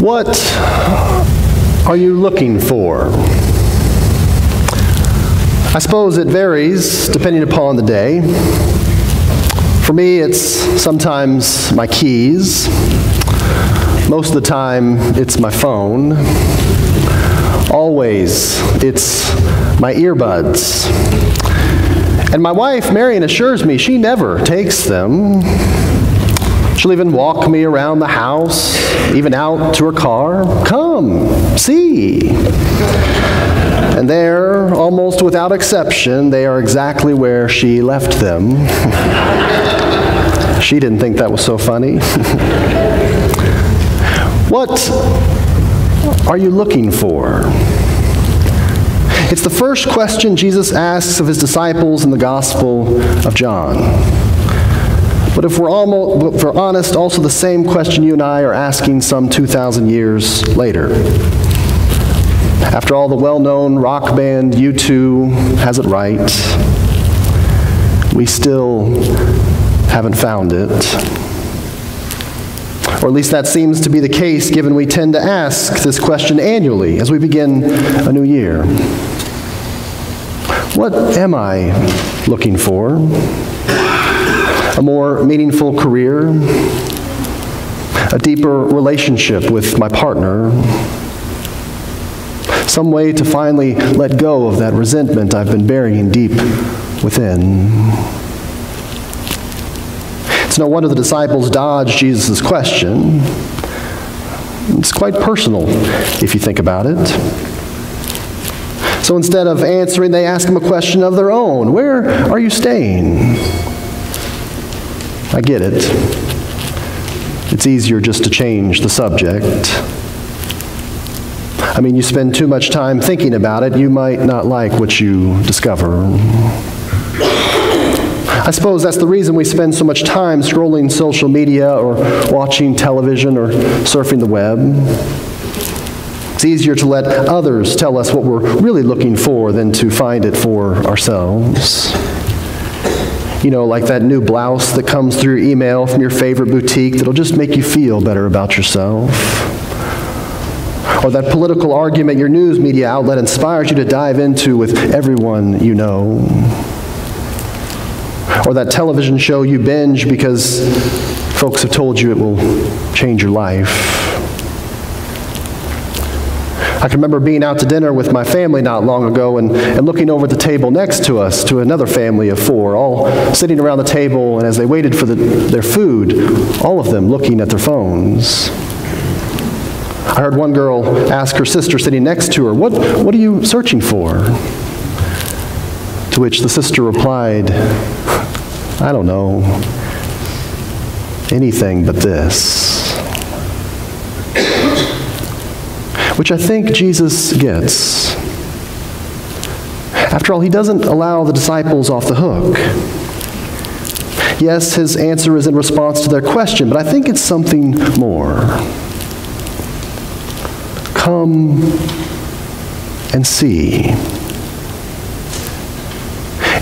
What are you looking for? I suppose it varies depending upon the day. For me, it's sometimes my keys. Most of the time, it's my phone. Always, it's my earbuds. And my wife, Marion, assures me she never takes them. She'll even walk me around the house, even out to her car. Come, see. And there, almost without exception, they are exactly where she left them. She didn't think that was so funny. What are you looking for? It's the first question Jesus asks of his disciples in the Gospel of John. But if we're honest, also the same question you and I are asking some 2,000 years later. After all, the well-known rock band U2 has it right. We still haven't found it. Or at least that seems to be the case, given we tend to ask this question annually as we begin a new year. What am I looking for? A more meaningful career? A deeper relationship with my partner? Some way to finally let go of that resentment I've been burying deep within. It's no wonder the disciples dodged Jesus' question. It's quite personal, if you think about it. So instead of answering, they ask him a question of their own. Where are you staying? I get it. It's easier just to change the subject. I mean, you spend too much time thinking about it, you might not like what you discover. I suppose that's the reason we spend so much time scrolling social media or watching television or surfing the web. It's easier to let others tell us what we're really looking for than to find it for ourselves. You know, like that new blouse that comes through your email from your favorite boutique that'll just make you feel better about yourself. Or that political argument your news media outlet inspires you to dive into with everyone you know. Or that television show you binge because folks have told you it will change your life. I can remember being out to dinner with my family not long ago and looking over at the table next to us to another family of 4, all sitting around the table, and as they waited for their food, all of them looking at their phones. I heard one girl ask her sister sitting next to her, what are you searching for? To which the sister replied, I don't know, anything but this. Which I think Jesus gets. After all, he doesn't allow the disciples off the hook. Yes, his answer is in response to their question, but I think it's something more. Come and see.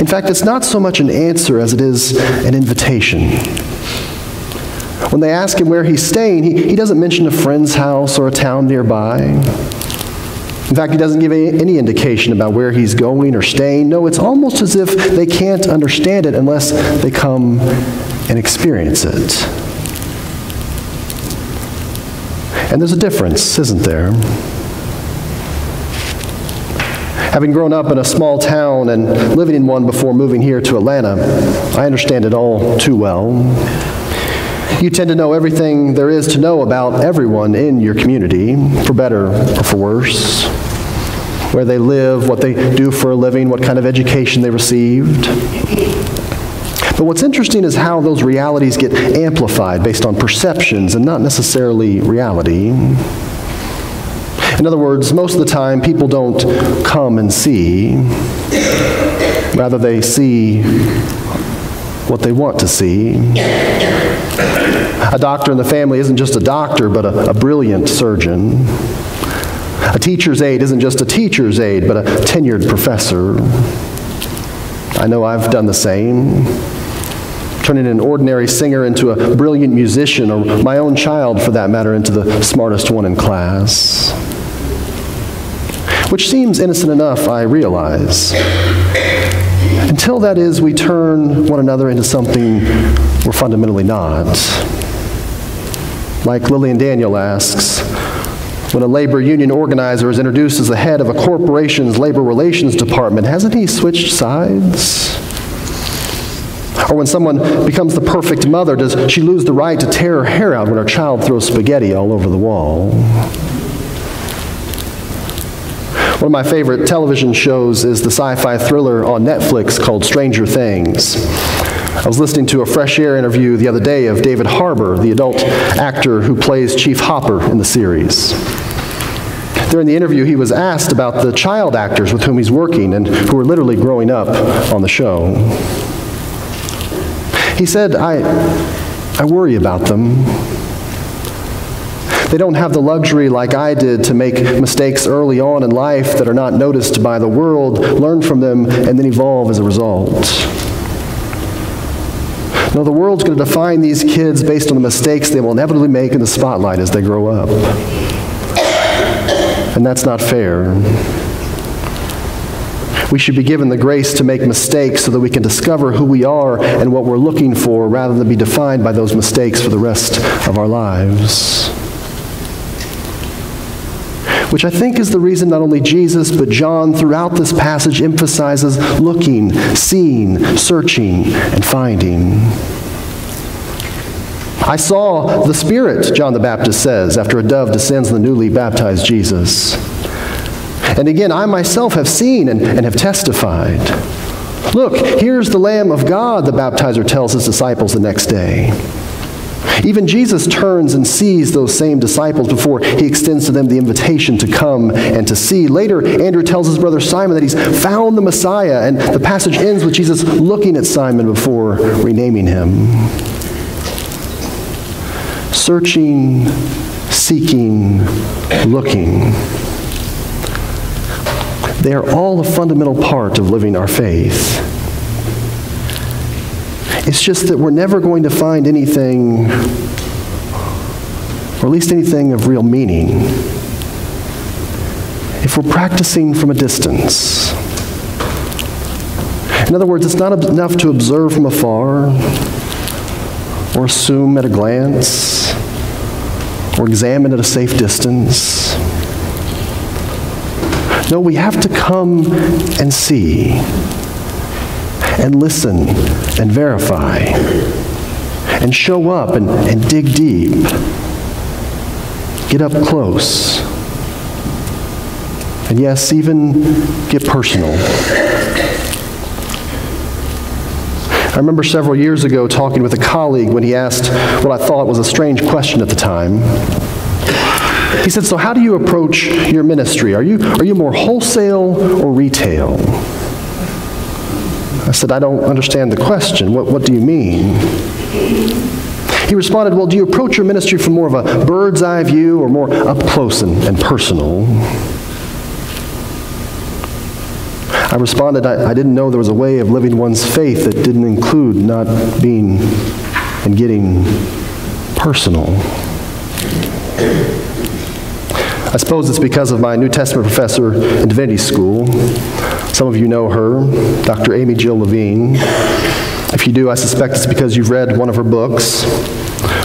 In fact, it's not so much an answer as it is an invitation. When they ask him where he's staying, he doesn't mention a friend's house or a town nearby. In fact, he doesn't give any indication about where he's going or staying. No, it's almost as if they can't understand it unless they come and experience it. And there's a difference, isn't there? Having grown up in a small town and living in one before moving here to Atlanta, I understand it all too well. You tend to know everything there is to know about everyone in your community, for better or for worse. Where they live, what they do for a living, what kind of education they received. But what's interesting is how those realities get amplified based on perceptions and not necessarily reality. In other words, most of the time, people don't come and see. Rather, they see what they want to see. A doctor in the family isn't just a doctor, but a brilliant surgeon. A teacher's aide isn't just a teacher's aide, but a tenured professor. I know I've done the same. turning an ordinary singer into a brilliant musician, or my own child, for that matter, into the smartest one in class. Which seems innocent enough, I realize. Until, that is, we turn one another into something we're fundamentally not. Like Lillian Daniel asks, when a labor union organizer is introduced as the head of a corporation's labor relations department, hasn't he switched sides? Or when someone becomes the perfect mother, does she lose the right to tear her hair out when her child throws spaghetti all over the wall? One of my favorite television shows is the sci-fi thriller on Netflix called Stranger Things. I was listening to a Fresh Air interview the other day of David Harbour, the adult actor who plays Chief Hopper in the series. During the interview, he was asked about the child actors with whom he's working and who are literally growing up on the show. He said, I worry about them. They don't have the luxury like I did to make mistakes early on in life that are not noticed by the world, learn from them, and then evolve as a result. No, the world's going to define these kids based on the mistakes they will inevitably make in the spotlight as they grow up. And that's not fair. We should be given the grace to make mistakes so that we can discover who we are and what we're looking for, rather than be defined by those mistakes for the rest of our lives. Which I think is the reason not only Jesus, but John throughout this passage emphasizes looking, seeing, searching, and finding. I saw the Spirit, John the Baptist says, after a dove descends on the newly baptized Jesus. And again, I myself have seen and have testified. Look, here's the Lamb of God, the baptizer tells his disciples the next day. Even Jesus turns and sees those same disciples before he extends to them the invitation to come and to see. Later, Andrew tells his brother Simon that he's found the Messiah, and the passage ends with Jesus looking at Simon before renaming him. Searching, seeking, looking. They are all a fundamental part of living our faith. It's just that we're never going to find anything, or at least anything of real meaning, if we're practicing from a distance. In other words, it's not enough to observe from afar, or assume at a glance, or examine at a safe distance. No, we have to come and see, and listen, and verify, and show up, and dig deep. Get up close. And yes, even get personal. I remember several years ago talking with a colleague when he asked what I thought was a strange question at the time. He said, "So how do you approach your ministry? Are you more wholesale or retail?" I said, "I don't understand the question. What do you mean?" He responded, "Well, do you approach your ministry from more of a bird's eye view or more up close and personal?" I responded, I didn't know there was a way of living one's faith that didn't include not being and getting personal. I suppose it's because of my New Testament professor in divinity school. Some of you know her, Dr. Amy Jill Levine. If you do, I suspect it's because you've read one of her books,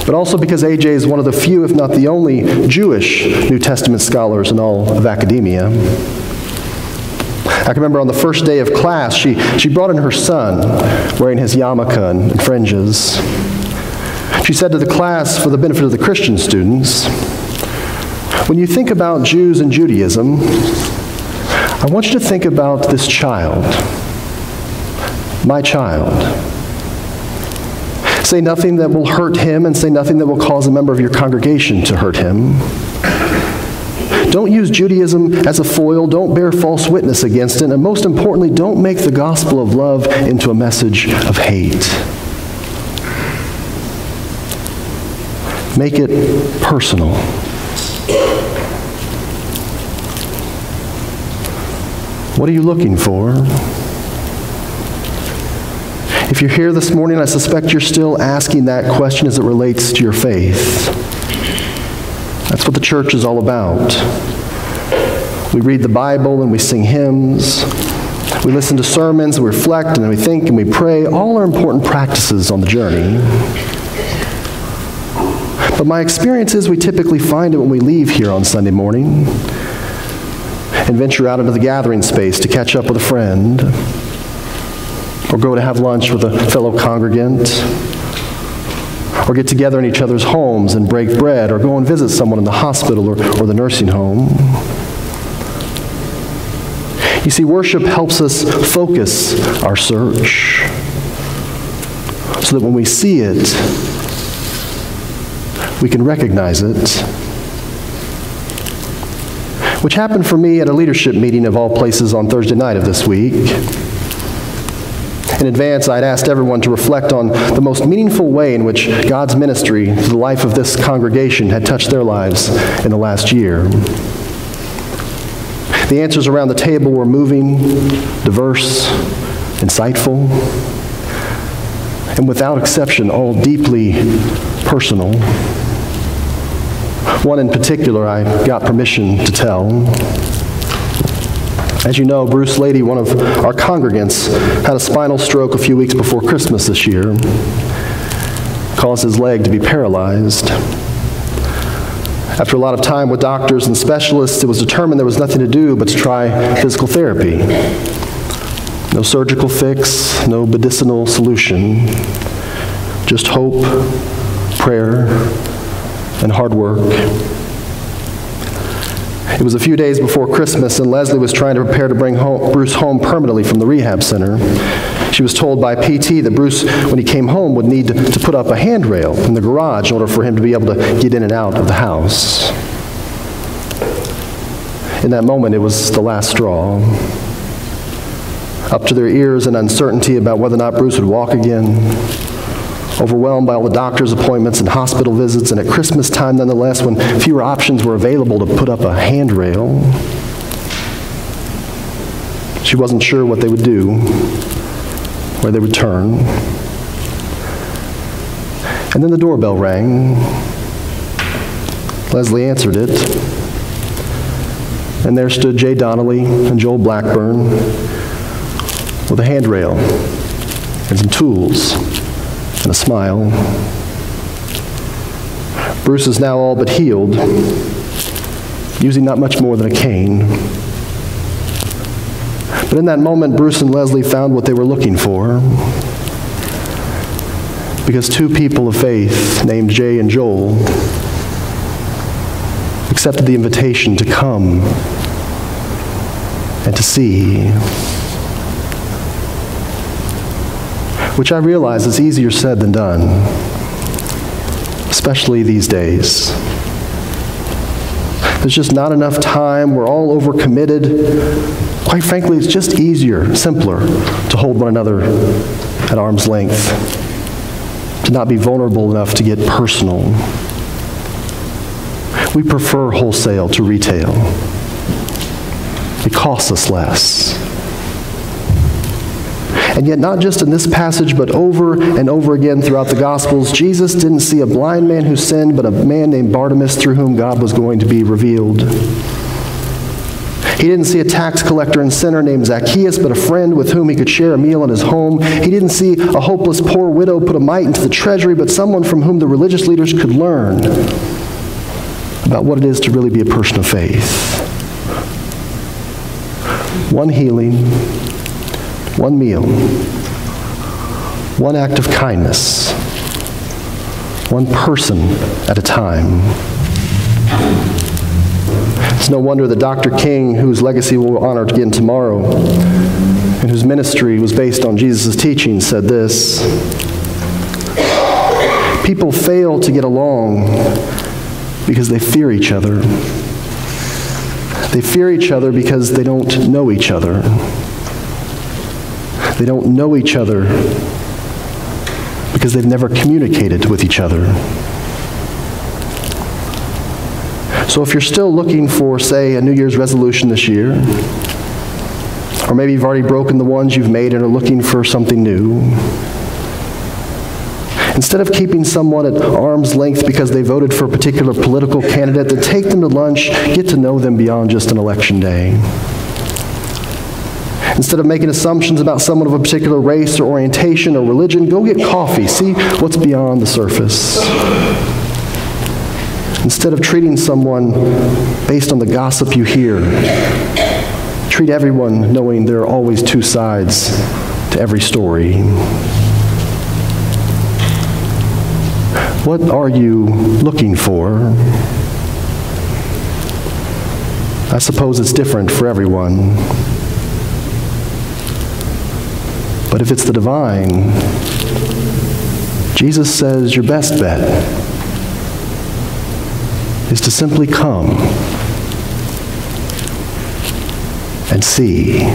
but also because AJ is one of the few, if not the only, Jewish New Testament scholars in all of academia. I can remember on the first day of class, she brought in her son, wearing his yarmulke and fringes. She said to the class, for the benefit of the Christian students, "When you think about Jews and Judaism, I want you to think about this child, my child. Say nothing that will hurt him, and say nothing that will cause a member of your congregation to hurt him. Don't use Judaism as a foil. Don't bear false witness against it. And most importantly, don't make the gospel of love into a message of hate. Make it personal." What are you looking for? If you're here this morning, I suspect you're still asking that question as it relates to your faith. That's what the church is all about. We read the Bible and we sing hymns. We listen to sermons, we reflect, and we think and we pray. All are important practices on the journey. But my experience is we typically find it when we leave here on Sunday morning and venture out into the gathering space to catch up with a friend, or go to have lunch with a fellow congregant, or get together in each other's homes and break bread, or go and visit someone in the hospital or the nursing home. You see, worship helps us focus our search so that when we see it, we can recognize it. Which happened for me at a leadership meeting of all places on Thursday night of this week. In advance, I'd asked everyone to reflect on the most meaningful way in which God's ministry to the life of this congregation had touched their lives in the last year. The answers around the table were moving, diverse, insightful, and without exception, all deeply personal. One in particular I got permission to tell. As you know, Bruce Lady, one of our congregants, had a spinal stroke a few weeks before Christmas this year. Caused his leg to be paralyzed. After a lot of time with doctors and specialists, it was determined there was nothing to do but to try physical therapy. No surgical fix, no medicinal solution. Just hope, prayer, and hard work. It was a few days before Christmas, and Leslie was trying to prepare to bring Bruce home permanently from the rehab center. She was told by PT that Bruce, when he came home, would need to put up a handrail in the garage in order for him to be able to get in and out of the house. In that moment, it was the last straw. Up to their ears in uncertainty about whether or not Bruce would walk again. Overwhelmed by all the doctor's appointments and hospital visits, and at Christmas time, nonetheless, when fewer options were available to put up a handrail, she wasn't sure what they would do, where they would turn. And then the doorbell rang. Leslie answered it. And there stood Jay Donnelly and Joel Blackburn with a handrail and some tools and a smile. Bruce is now all but healed, using not much more than a cane. But in that moment, Bruce and Leslie found what they were looking for, because two people of faith named Jay and Joel accepted the invitation to come and to see, which I realize is easier said than done, especially these days. There's just not enough time. We're all overcommitted. Quite frankly, it's just easier, simpler, to hold one another at arm's length, to not be vulnerable enough to get personal. We prefer wholesale to retail. It costs us less. And yet, not just in this passage, but over and over again throughout the Gospels, Jesus didn't see a blind man who sinned, but a man named Bartimaeus through whom God was going to be revealed. He didn't see a tax collector and sinner named Zacchaeus, but a friend with whom he could share a meal in his home. He didn't see a hopeless poor widow put a mite into the treasury, but someone from whom the religious leaders could learn about what it is to really be a person of faith. One healing, one meal, one act of kindness, one person at a time. It's no wonder that Dr. King, whose legacy we'll honor again tomorrow, and whose ministry was based on Jesus' teaching, said this: people fail to get along because they fear each other. They fear each other because they don't know each other. They don't know each other because they've never communicated with each other. So if you're still looking for, say, a New Year's resolution this year, or maybe you've already broken the ones you've made and are looking for something new, Instead of keeping someone at arm's length because they voted for a particular political candidate, then take them to lunch, get to know them beyond just an election day. Instead of making assumptions about someone of a particular race or orientation or religion, go get coffee, see what's beyond the surface. Instead of treating someone based on the gossip you hear, treat everyone knowing there are always two sides to every story. What are you looking for? I suppose it's different for everyone. But if it's the divine, Jesus says your best bet is to simply come and see.